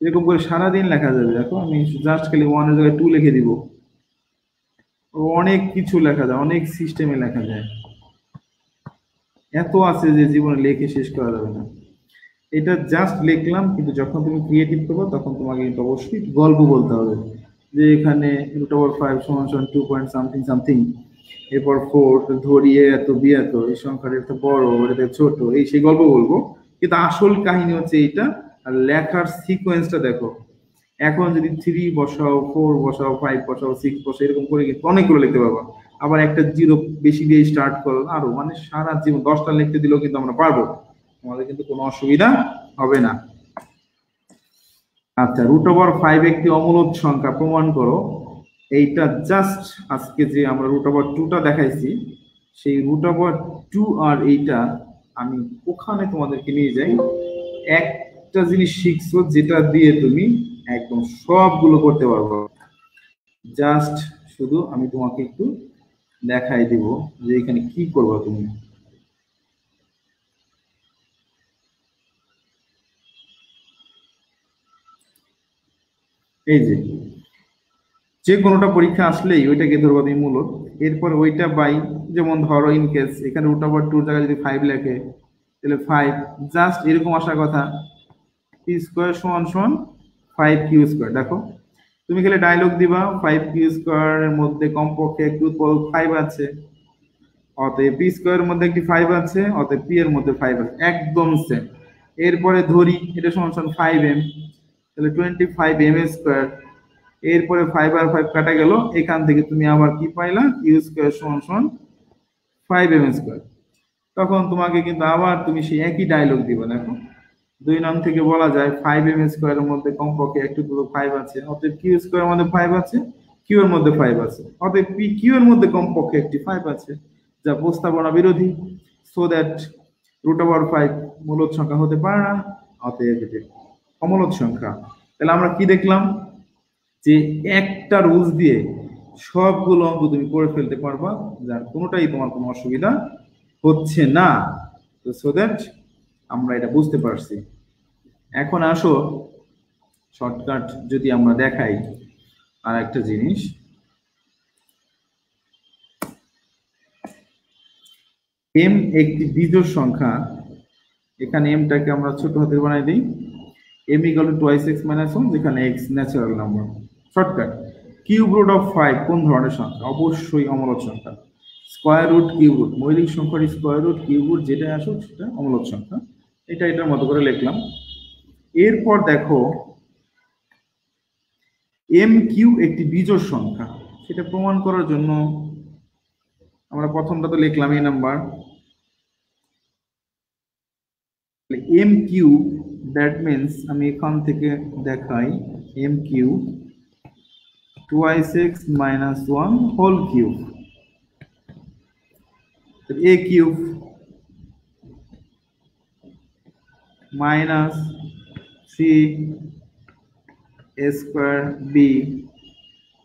এরকম করে সারাদিন লেখা যাবে। দেখো আমি জাস্ট খালি 1 এর জায়গায় 2 লিখে দিব, অনেক কিছু লেখা যায়, অনেক সিস্টেমে লেখা যায়, এত আছে যে জীবনে লেখে শেষ করা যাবে না। এটা জাস্ট লিখলাম, কিন্তু যখন তুমি ক্রিয়েটিভ করবে তখন তোমাকে কিন্তু অবশ্যই গল্প বলতে হবে যে এখানে √5 = 2 পয়েন্ট সামথিং সামথিং, এরপর 4 ধরিয়ে এত বি এত, এই সংখ্যাটা এত বড়, এটা ছোট, এই সেই গল্প বলবো। কিন্তু আসল কাহিনী হচ্ছে এইটা। আর লেখার সিকোয়েন্সটা দেখো, এখন যদি 3 বসাও, 4 বসাও, 5 বসাও, 6 বসাও, এরকম করে কিন্তু অনেকগুলো লিখতে পারবো। আবার একটা জিরো বেশি দিয়ে স্টার্ট করো, আরো মানে সারা জীবন 10টা লিখতে দিলেও কিন্তু আমরা পারবো, আমাদের কিন্তু কোনো অসুবিধা হবে না। আচ্ছা, √5 একটি অমূলদ সংখ্যা প্রমাণ করো। এইটা জাস্ট আজকে যে আমরা √2টা দেখাইছি, সেই √2 আর এইটা আমি ওখানে তোমাদেরকে নিয়ে যাই। একটা জিনিস শিখছো যেটা দিয়ে তুমি একদম সবগুলো করতে পারবো। জাস্ট শুধু আমি তোমাকে একটু দেখাই দিব যে এখানে কি করবা তুমি। এই যে কোনোটা পরীক্ষা আসলেই ওইটাকে ধরবো তুমি মূলদ, এরপর ওইটা বাই, যেমন ধরো ইন কেস এখানে √2 জায়গায় যদি 5 লেখে, তাহলে 5 জাস্ট এরকম আসার কথা, p² = 5q²। দেখো তুমি খালি ডায়লগ দিবা 5q² এর মধ্যে কমপক্ষে একটি উৎপাদক 5 আছে, অতএব p² এর মধ্যে একটি 5 আছে, অতএব p এর মধ্যে 5 আছে, একদম সেম। এরপরে ধরি এটা = 5m, তাহলে 25m²। এরপরে 5 আর 5 কাটা গেল, এখান থেকে তুমি আবার কি পাইলা, q² = 5m²। তখন তোমাকে কিন্তু আবার তুমি সেই একই ডায়লগ দিবে। দেখো 2 নং থেকে বলা যায় 5m² এর মধ্যে কমপক্ষে একটি 5 আছে, অতএব q² এর মধ্যে 5 আছে, q এর মধ্যে 5 আছে, অতএব pq এর মধ্যে কমপক্ষে একটি 5 আছে, যা প্রস্তাবনা বিরোধী, সো দ্যাট √5 মূলদ সংখ্যা হতে পারে না, অতএব এটি অমূলদ সংখ্যা। তাহলে আমরা কি দেখলাম যে একটা রুলস দিয়ে সবগুলো অঙ্ক তুমি করে ফেলতে পারবা, যার কোনোটাই তোমার কোনো অসুবিধা হচ্ছে না। তো সো দ্যাট আমরা এটা বুঝতে পারছি। এখন আসো শর্টকাট যদি আমরা দেখাই আর একটা জিনিস, m একটি বিজোড় সংখ্যা। এখানে mটাকে আমরা ছোট হাতের বানাই দিই, m = 2x - 1, যেখানে x ন্যাচারাল নাম্বার। শর্টকাট, √5 কোন ধরনের সংখ্যা? অবশ্যই অমূলদ সংখ্যা। √, মৌলিক সংখ্যার √, যেটা আসুক সেটা অমূলদ সংখ্যা। এটার মতো করে লিখলাম। এরপর দেখো mq একটি বিজোড় সংখ্যা, সেটা প্রমাণ করার জন্য আমরা প্রথমটা তো লিখলাম এই নাম্বার, mq দ্যাট মিন্স আমি এখান থেকে দেখাই mq 2x - 1 whole cube, a cube minus 3a² b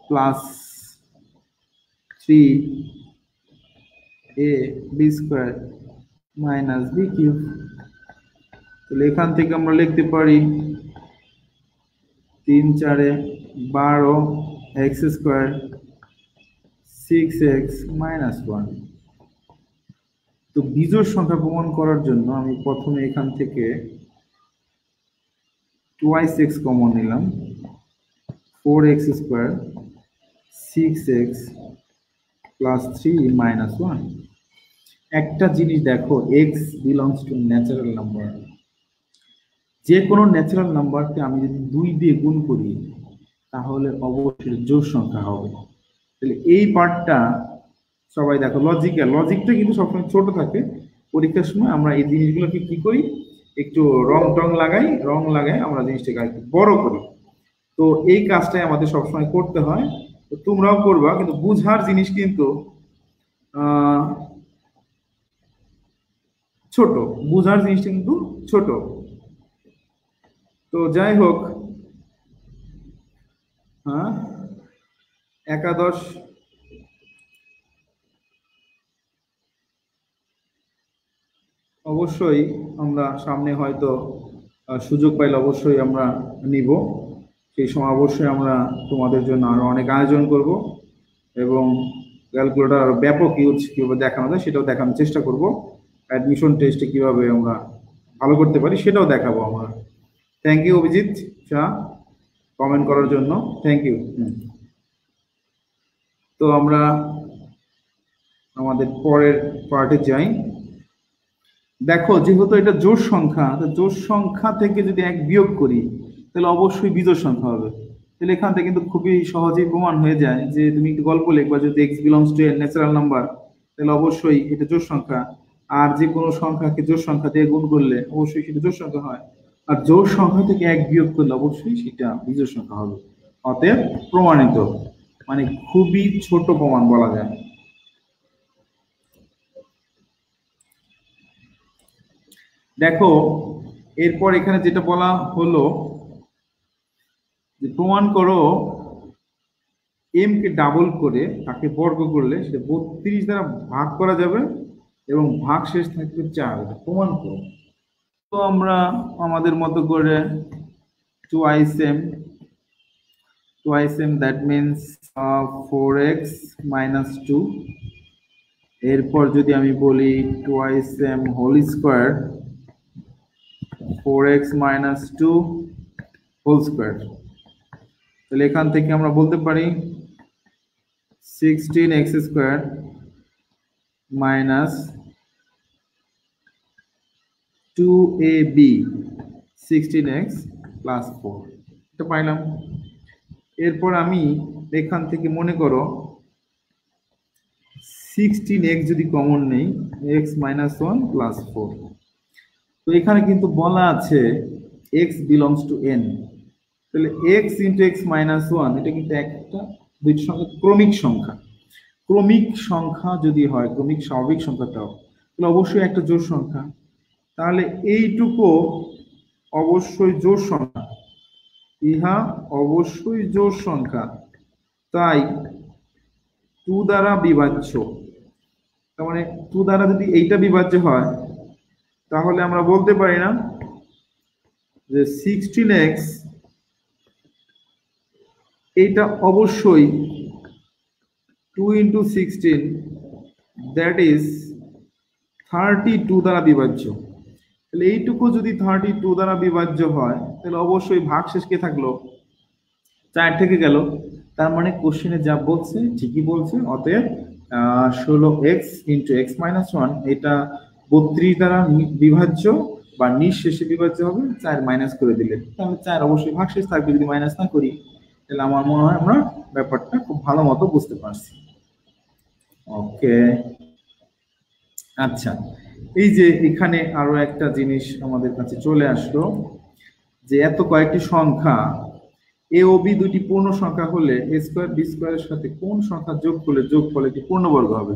plus 3ab² minus b cube. তাহলে এখান থেকে আমরা লিখতে পারি 3 × 4 = 12 x² 6x - 1। তো বিজোড় সংখ্যা প্রমাণ করার জন্য আমি প্রথমে এখান থেকে 2x কমন নিলাম, 4x square 6x plus 3 minus 1। একটা জিনিস দেখো, x belongs to natural number. যে কোনো ন্যাচারাল নাম্বারকে আমি যদি 2 দিয়ে গুণ করি তাহলে অবশ্যই জোড় সংখ্যা হবে। তাহলে এই পার্টটা সবাই দেখো, লজিকটা কিন্তু সবসময় ছোট থাকে। পরীক্ষার সময় আমরা এই জিনিসগুলোকে কি করি, একটু রং লাগাই আমরা জিনিসটাকে একটু বড় করি। তো এই কাজটাই আমাদের সবসময় করতে হয়, তো তোমরাও করবা, কিন্তু বুঝার জিনিস কিন্তু ছোট, বুঝার জিনিসটা কিন্তু ছোট। তো যাই হোক, হ্যাঁ, একাদশ অবশ্যই আমরা সামনে হয়তো সুযোগ পাইলে অবশ্যই আমরা নিব। সেই সময় অবশ্যই আমরা তোমাদের জন্য আরো অনেক আয়োজন করব এবং ক্যালকুলেটর আরো ব্যাপক ইউজ কিভাবে দেখানো যায় সেটাও দেখানোর চেষ্টা করব। অ্যাডমিশন টেস্টে কিভাবে আমরা ভালো করতে পারি সেটাও দেখাবো আমরা। Thank you Abhijit Shah comment করার জন্য, থ্যাংক ইউ। তো আমরা আমাদের পরের পার্টে যাই। দেখো, যেহেতু এটা জোড় সংখ্যা, তো জোড় সংখ্যা থেকে যদি 1 বিয়োগ করি তাহলে অবশ্যই বিজোড় সংখ্যা হবে। তাহলে এখান থেকে কিন্তু খুবই সহজেই প্রমাণ হয়ে যায় যে তুমি একটু গল্প লিখবা, যদি x belongs to a natural number তাহলে অবশ্যই এটা জোড় সংখ্যা। আর যে কোনো সংখ্যাকে জোড় সংখ্যা দিয়ে গুণ করলে অবশ্যই সেটা জোড় সংখ্যা হয়, আর জোড় সংখ্যা থেকে 1 বিয়োগ করলে অবশ্যই সেটা বিজোড় সংখ্যা হবে। অতএব প্রমাণিত, মানে খুবই ছোট প্রমাণ বলা যায়। দেখো, এরপর এখানে যেটা বলা হলো যে প্রমাণ করো m কে ডাবল করে তাকে বর্গ করলে সেটা 32 দ্বারা ভাগ করা যাবে এবং ভাগ শেষ থাকবে 4। এটা প্রমাণ করো। তো আমরা আমাদের মতো করে 2 দ্যাট মিনস 4x মাইনাস 2। এরপর যদি আমি বলি 2m whole square 4x minus 2 whole square, তাহলে এখান থেকে আমরা বলতে পারি 16x square minus 2ab 16x plus 4, এটা পাইলাম। এরপর আমি এখান থেকে মনে করো 16x যদি কমন নেই, x মাইনাস 1 প্লাস 4। তো এখানে কিন্তু বলা আছে x বিলংস টু n, তাহলে x ইন্টু x মাইনাস 1 এটা কিন্তু একটা দুইটি সংখ্যা ক্রমিক সংখ্যা। ক্রমিক সংখ্যা যদি হয়, ক্রমিক স্বাভাবিক সংখ্যাটাও, তাহলে অবশ্যই একটা জোড় সংখ্যা। তাহলে এইটুকু অবশ্যই জোড় সংখ্যা, ইহা অবশ্যই জোড় সংখ্যা, তাই 2 দ্বারা বিভাজ্য। তার মানে 2 দ্বারা যদি এইটা বিভাজ্য হয় তাহলে আমরা বলতে পারি না যে 16x এইটা অবশ্যই 2 ইন্টু 16 দ্যাট ইজ 32 দ্বারা বিভাজ্য। তাহলে এইটুকু যদি 32 দ্বারা বিভাজ্য হয় তাহলে অবশ্যই ভাগশেষ কে থাকলো, 4 থেকে গেল। তার মানে কোশ্চেনে যা বলছে ঠিকই বলছে। অতএব 16x ইন্টু x মাইনাস 1 এটা 32 দ্বারা বিভাজ্য বা নিঃশেষে বিভাজ্য হবে 4 মাইনাস করে দিলে, তাহলে 4 অবশ্যই ভাগশেষ থাকবে যদি মাইনাস না করি। তাহলে আমার মনে হয় আমরা ব্যাপারটা খুব ভালো মতো বুঝতে পারছি। ওকে, আচ্ছা, এই যে এখানে আরো একটা জিনিস আমাদের কাছে চলে আসলো যে এত কয়েকটি সংখ্যা এ ও বি দুটি পূর্ণ সংখ্যা হলে এ স্কোয়ার বি স্কোয়ারের সাথে কোন সংখ্যা যোগ করলে যোগফল একটি পূর্ণবর্গ হবে।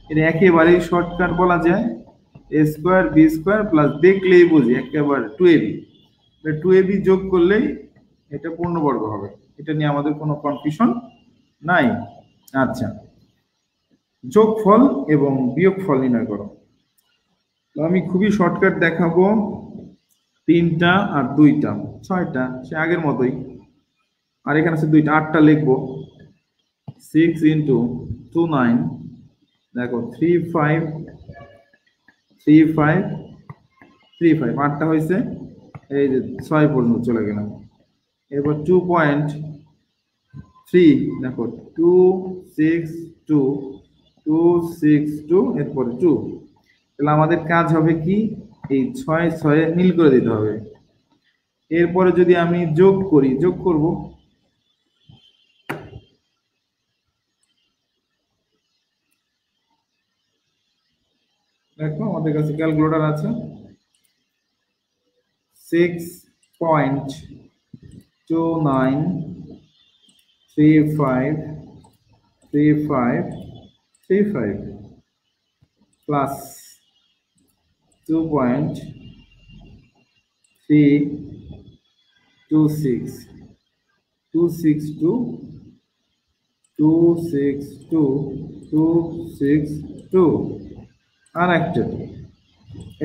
এটা একেবারেই শর্টকাট বলা যায়, এ স্কোয়ার বি স্কোয়ার প্লাস দেখলেই বুঝি একেবারে 2ab, 2ab যোগ করলেই এটা পূর্ণবর্গ হবে। এটা নিয়ে আমাদের কোনো কনফিউশন নাই। আচ্ছা, যোগফল এবং বিয়োগফল নির্ণয় করো। তো আমি খুবই শর্টকাট দেখাবো, 3টা আর 2টা 6টা, সে আগের মতোই। আর এখানে আছে 2টা, 8টা লিখবো। 6 ইন্টু 2 9, দেখো 3 5 3535 8টা হয়েছে, এই যে 6 পর্যন্ত চলে গেলাম। এরপর 2.3 দেখো 262 এরপরে 2, তাহলে আমাদের কাজ হবে কি এই 6 মিল করে দিতে হবে। এরপরে যদি আমি যোগ করব, দেখো আমাদের কাছে ক্যালকুলেটর আছে। 6.29353535 প্লাস 2.3262 আর একটা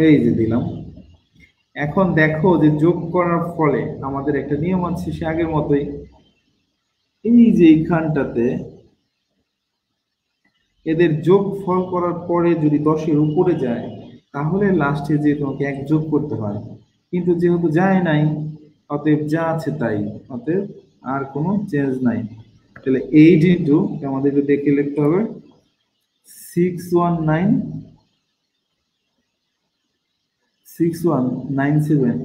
এই যে দিলাম। এখন দেখো যে যোগ করার ফলে আমাদের একটা নিয়ম আছে সে আগের মতোই, এই যে এইখানটাতে এদের যোগ ফল করার পরে যদি 10-এর উপরে যায় তাহলে লাস্টে যে তোমাকে 1 যোগ করতে হয়, কিন্তু যেহেতু যায় নাই অতএব যা আছে তাই, অতএব আর কোনো চেঞ্জ নাই। তাহলে 8 ইন্টু আমাদের দেখে লিখতে হবে 6197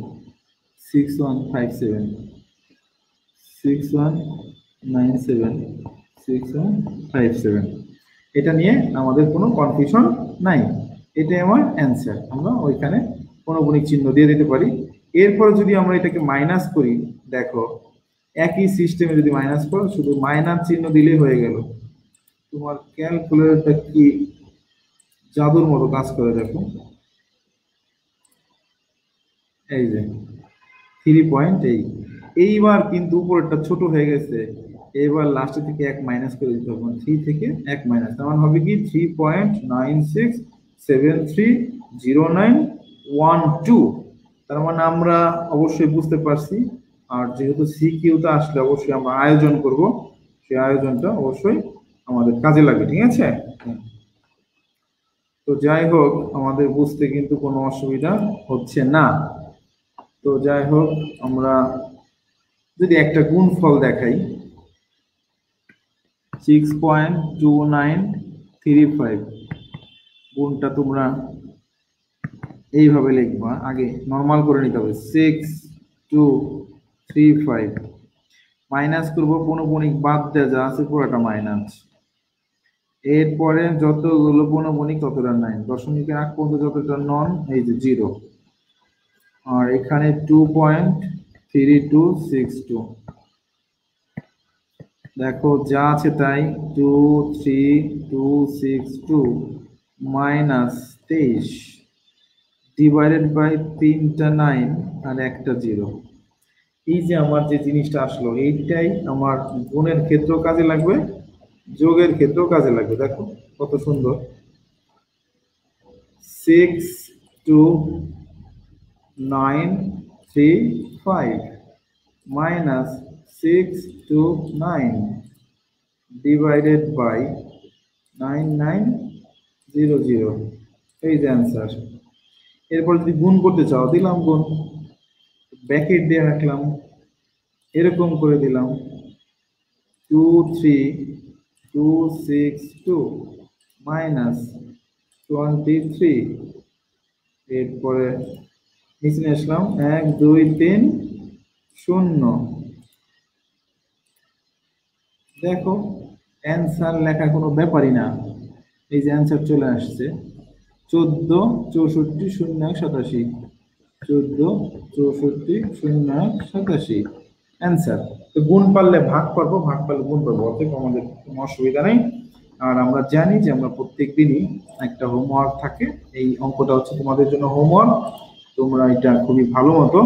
এটা নিয়ে আমাদের কোনো কনফিউশন নাই, এটাই আমার অ্যান্সার। আমরা ওইখানে কোনো গুণিক চিহ্ন দিয়ে দিতে পারি। এরপর যদি আমরা এটাকে মাইনাস করি, দেখো একই সিস্টেমে যদি মাইনাস করো শুধু মাইনাস চিহ্ন দিলেই হয়ে গেল। তোমার ক্যালকুলেটরটা কি জাদুর মতো কাজ করে দেখো, এই যে 3.8। এইবার কিন্তু উপরেরটা ছোট হয়ে গেছে, এবার লাস্টে থেকে 1 মাইনাস করে দিতে হবে, 3 থেকে 1 মাইনাস, তার মানে হবে কি 3.96730912। তার মানে আমরা অবশ্যই বুঝতে পারছি। আর যেহেতু সিকিউতে আসলে অবশ্যই আমরা আয়োজন করব, সেই আয়োজনটা অবশ্যই আমাদের কাজে লাগবে, ঠিক আছে? তো যাই হোক আমাদের বুঝতে কিন্তু কোনো অসুবিধা হচ্ছে না। তো যাই হোক আমরা যদি একটা গুণফল দেখাই 6.2935, গুণটা তোমরা এইভাবে লিখবা, আগে নরমাল করে নিতে হবে 6235 মাইনাস করবো, পৌনঃপুনিক বাদ দেওয়া যা আছে পুরোটা মাইনাস, এরপরে যতগুলো পৌনঃপুনিক ততটা 9, দশমিকের আগ পর্যন্ত যতটা নন এই যে 0, আর এখানে 2.3262 দেখো যা আছে তাই 23262 মাইনাস 23 ডিভাইডেড বাই 3টা 9 আর একটা 0। এই যে আমার যে জিনিসটা আসলো এইটাই আমার গুণের ক্ষেত্রেও কাজে লাগবে, যোগের ক্ষেত্রেও কাজে লাগবে। দেখো কত সুন্দর, 62935 মাইনাস 629 ডিভাইডেড বাই 9900, এই যে অ্যান্সার। এরপর যদি গুণ করতে চাও দিলাম গুণ, ব্র্যাকেট দিয়ে রাখলাম, এরকম করে দিলাম 23262 মাইনাস 23, এরপরে নিচে নিয়ে আসলাম 1230। দেখো অ্যান্সার লেখা কোনো ব্যাপারই না, এই যে অ্যান্সার চলে আসছে 14640187, 14640187 অ্যান্সার। তো গুণ পারলে ভাগ পারবো, ভাগ পারলে গুণ পারবো, অতএব আমাদের কোনো অসুবিধা নেই। আর আমরা জানি যে আমরা প্রত্যেক দিনই একটা হোমওয়ার্ক থাকে, এই অঙ্কটা হচ্ছে তোমাদের জন্য হোমওয়ার্ক, তোমরা এটা খুবই ভালো মতো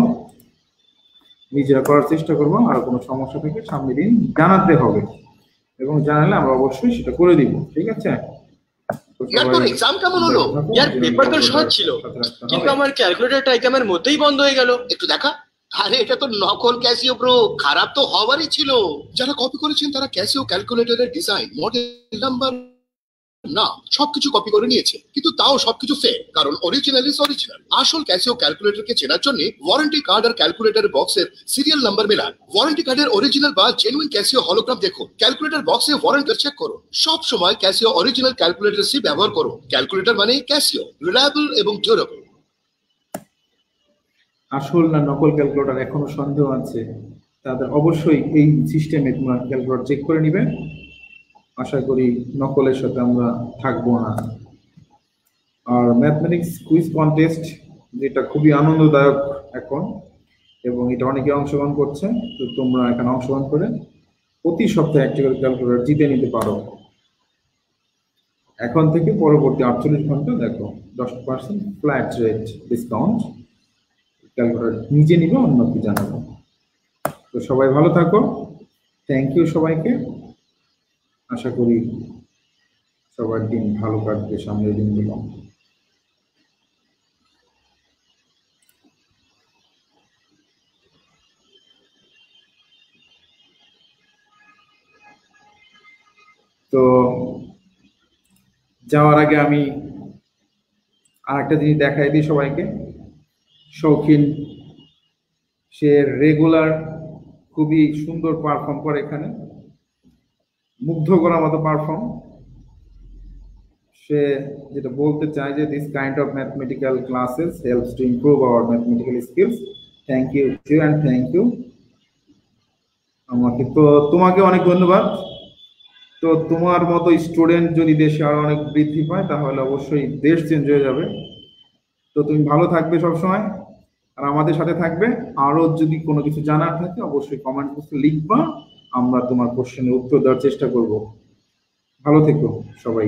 নিজেরা করার চেষ্টা করবো। আর কোনো সমস্যা থেকে সামনের দিন জানাতে হবে, এবং জানালে আমরা অবশ্যই সেটা করে দিব, ঠিক আছে? ইয়ার তোর এক্সাম কেমন হলো? यार পেপার তো সহজ ছিল, কিন্তু আমার ক্যালকুলেটরটা একেবারে মধ্যেই বন্ধ হয়ে গেল। একটু দেখা। আরে এটা তো নকল ক্যাসিও প্রো, খারাপ তো হওয়ারই ছিল। যারা কপি করেছেন তারা ক্যাসিও ক্যালকুলেটরের ডিজাইন, মডেল নাম্বার না সবকিছু কপি করে নিয়েছে, কিন্তু তাও সবকিছু ফেক, কারণ অরিজিনাল ইজ অরিজিনাল। আসল ক্যাসিও ক্যালকুলেটরকে চেনার জন্য ওয়ারেন্টি কার্ড আর ক্যালকুলেটর বক্সের সিরিয়াল নাম্বার মেলান। ওয়ারেন্টি কার্ডের অরিজিনাল বা জেনুইন ক্যাসিও হলোগ্রাম দেখুন। ক্যালকুলেটর বক্সে ওয়ারেন্টি চেক করুন। সব সময় ক্যাসিও অরিজিনাল ক্যালকুলেটর সি ব্যবহার করুন। ক্যালকুলেটর মানে ক্যাসিও, রিলায়েবল এবং ডিউরেবল। আসল না নকল ক্যালকুলেটর এখনো সন্দেহ আছে, তাদের অবশ্যই এই সিস্টেমে তোমরা ক্যালকুলেটর চেক করে নিবে। আশা করি নকলের সাথে আমরা থাকবো না। আর ম্যাথমেটিক্স কুইজ কন্টেস্ট, যেটা খুবই আনন্দদায়ক এখন, এবং এটা অনেকে অংশগ্রহণ করছে, তো তোমরা এখানে অংশগ্রহণ করে প্রতি সপ্তাহে একটি করে ক্যালকুলেটর জিতে নিতে পারো। এখন থেকে পরবর্তী 48 ঘন্টা দেখো 10% ফ্ল্যাট রেট ডিসকাউন্ট, ক্যালকুলেটর নিজে নিবে, অন্যকে জানাবো। তো সবাই ভালো থাকো, থ্যাংক ইউ সবাইকে। আশা করি সবার দিন ভালো কাটবে সামনের দিনগুলো। তো যাওয়ার আগে আমি আরেকটা জিনিস দেখাই দিই সবাইকে। শৌখিন সে রেগুলার খুবই সুন্দর পারফর্ম করে, এখানে মুগ্ধ করার মতো পারফর্ম। সে যেটা বলতে চায় যে this kind of mathematical classes helps to improve our mathematical skills. Thank you and thank you. আমাকে তো তোমাকে অনেক ধন্যবাদ। তো তোমার মতো স্টুডেন্ট যদি দেশে আরো অনেক বৃদ্ধি পায় তাহলে অবশ্যই দেশ চেঞ্জ হয়ে যাবে। তো তুমি ভালো থাকবে সবসময়, আর আমাদের সাথে থাকবে। আরো যদি কোনো কিছু জানার থাকে অবশ্যই কমেন্ট বক্সে লিখবা, আমরা তোমার কোশ্চেনের উত্তর দেওয়ার চেষ্টা করব। ভালো থেকো সবাই।